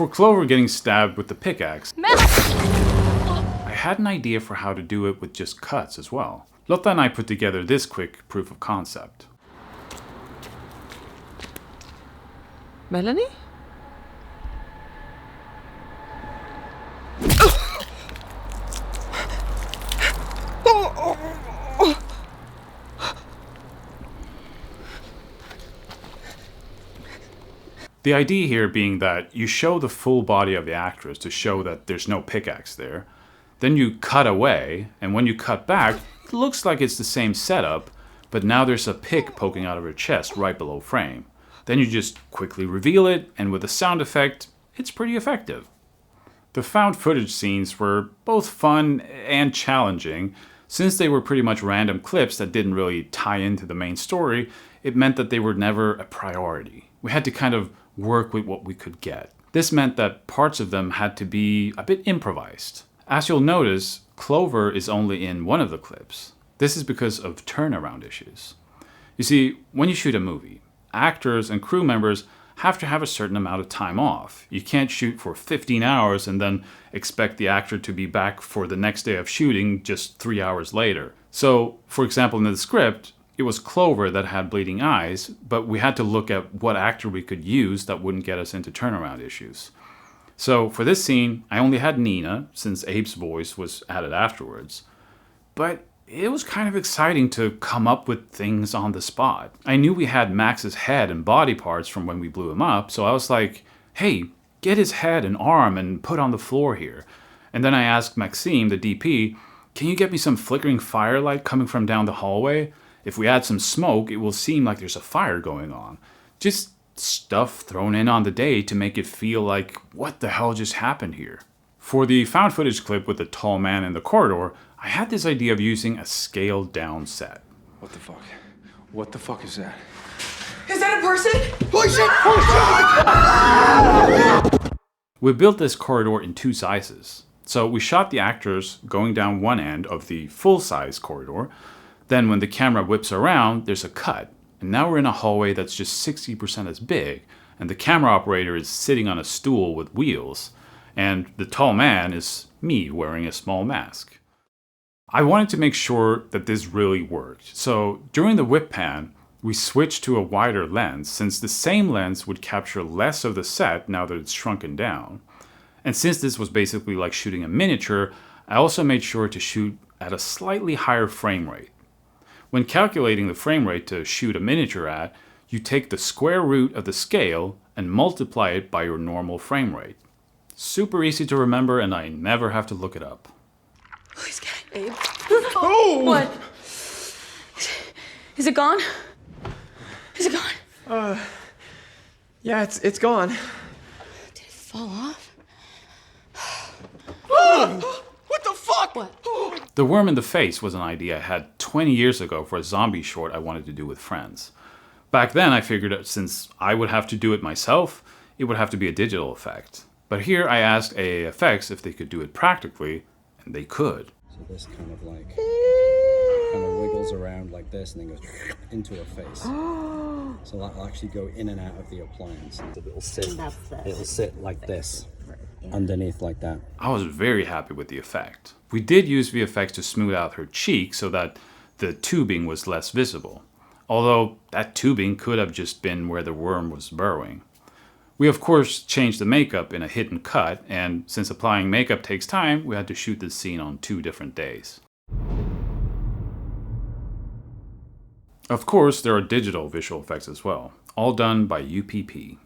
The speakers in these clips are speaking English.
For Clover getting stabbed with the pickaxe, I had an idea for how to do it with just cuts as well. Lotta and I put together this quick proof of concept. Melanie? The idea here being that you show the full body of the actress to show that there's no pickaxe there. Then you cut away, and when you cut back, it looks like it's the same setup, but now there's a pick poking out of her chest right below frame. Then you just quickly reveal it, and with a sound effect, it's pretty effective. The found footage scenes were both fun and challenging. Since they were pretty much random clips that didn't really tie into the main story, it meant that they were never a priority. We had to kind of work with what we could get. This meant that parts of them had to be a bit improvised. As you'll notice, Clover is only in one of the clips. This is because of turnaround issues. You see, when you shoot a movie, actors and crew members have to have a certain amount of time off. You can't shoot for 15 hours and then expect the actor to be back for the next day of shooting just 3 hours later. So, for example, in the script, it was Clover that had bleeding eyes, but we had to look at what actor we could use that wouldn't get us into turnaround issues. So for this scene, I only had Nina, since Abe's voice was added afterwards. But it was kind of exciting to come up with things on the spot. I knew we had Max's head and body parts from when we blew him up, so I was like, hey, get his head and arm and put on the floor here. And then I asked Maxime, the DP, can you get me some flickering firelight coming from down the hallway? If we add some smoke, it will seem like there's a fire going on. Just stuff thrown in on the day to make it feel like, what the hell just happened here? For the found footage clip with the tall man in the corridor, I had this idea of using a scaled down set. What the fuck? What the fuck is that? Is that a person? Holy shit! We built this corridor in 2 sizes. So we shot the actors going down one end of the full-size corridor. Then when the camera whips around, there's a cut. And now we're in a hallway that's just 60% as big. And the camera operator is sitting on a stool with wheels. And the tall man is me wearing a small mask. I wanted to make sure that this really worked. So during the whip pan, we switched to a wider lens since the same lens would capture less of the set now that it's shrunken down. And since this was basically like shooting a miniature, I also made sure to shoot at a slightly higher frame rate. When calculating the frame rate to shoot a miniature at, you take the square root of the scale and multiply it by your normal frame rate. Super easy to remember, and I never have to look it up. Oh, he's got it, Abe. Oh! What? Is it gone? Is it gone? Yeah, it's gone. Did it fall off? What the fuck? What? The worm in the face was an idea I had 20 years ago for a zombie short I wanted to do with friends. Back then I figured that since I would have to do it myself, it would have to be a digital effect. But here I asked AAFX if they could do it practically, and they could. So this kind of wiggles around like this and then goes into her face. So that'll actually go in and out of the appliance. It'll sit like this, underneath like that. I was very happy with the effect. We did use VFX to smooth out her cheek so that the tubing was less visible. Although that tubing could have just been where the worm was burrowing. We of course changed the makeup in a hidden cut, and since applying makeup takes time, we had to shoot this scene on 2 different days. Of course, there are digital visual effects as well, all done by UPP.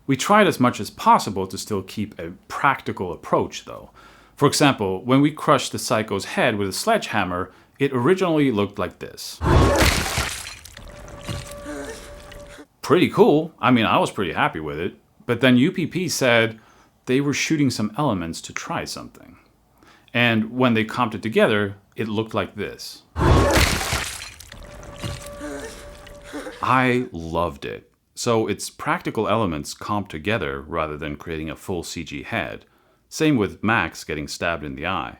We tried as much as possible to still keep a practical approach though. For example, when we crushed the psycho's head with a sledgehammer, it originally looked like this. Pretty cool. I mean, I was pretty happy with it. But then UPP said they were shooting some elements to try something. And when they comped it together, it looked like this. I loved it. So it's practical elements comped together rather than creating a full CG head. Same with Max getting stabbed in the eye.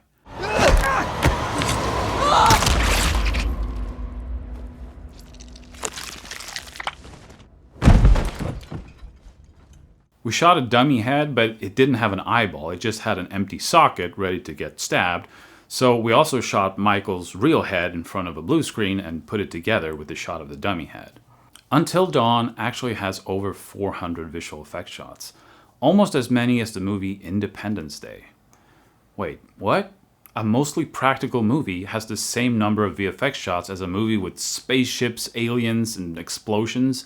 We shot a dummy head, but it didn't have an eyeball. It just had an empty socket ready to get stabbed. So we also shot Michael's real head in front of a blue screen and put it together with the shot of the dummy head. Until Dawn actually has over 400 visual effects shots, almost as many as the movie Independence Day. Wait, what? A mostly practical movie has the same number of VFX shots as a movie with spaceships, aliens, and explosions?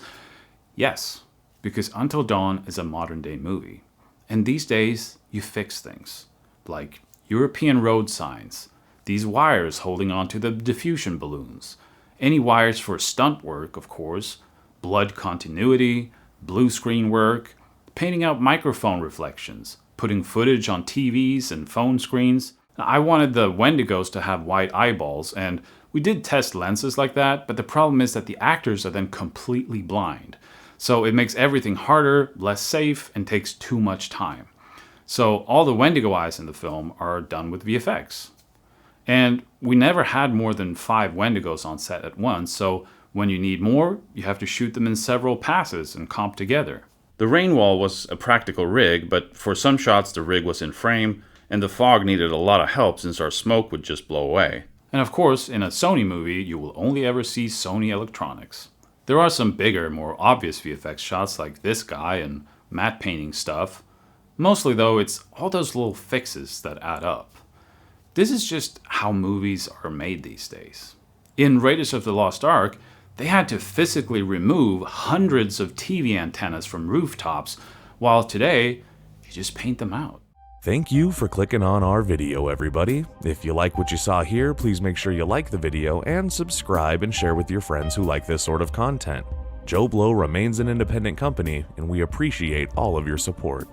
Yes, because Until Dawn is a modern day movie. And these days, you fix things, like European road signs, these wires holding onto the diffusion balloons, any wires for stunt work, of course, blood continuity, blue screen work, painting out microphone reflections, putting footage on TVs and phone screens. Now, I wanted the Wendigos to have white eyeballs, and we did test lenses like that, but the problem is that the actors are then completely blind. So it makes everything harder, less safe, and takes too much time. So all the Wendigo eyes in the film are done with VFX. And we never had more than 5 Wendigos on set at once, so when you need more, you have to shoot them in several passes and comp together. The rain wall was a practical rig, but for some shots the rig was in frame, and the fog needed a lot of help since our smoke would just blow away. And of course, in a Sony movie, you will only ever see Sony electronics. There are some bigger, more obvious VFX shots like this guy and matte painting stuff. Mostly though, it's all those little fixes that add up. This is just how movies are made these days. In Raiders of the Lost Ark, they had to physically remove hundreds of TV antennas from rooftops, while today, you just paint them out. Thank you for clicking on our video, everybody. If you like what you saw here, please make sure you like the video and subscribe and share with your friends who like this sort of content. Joblo remains an independent company, and we appreciate all of your support.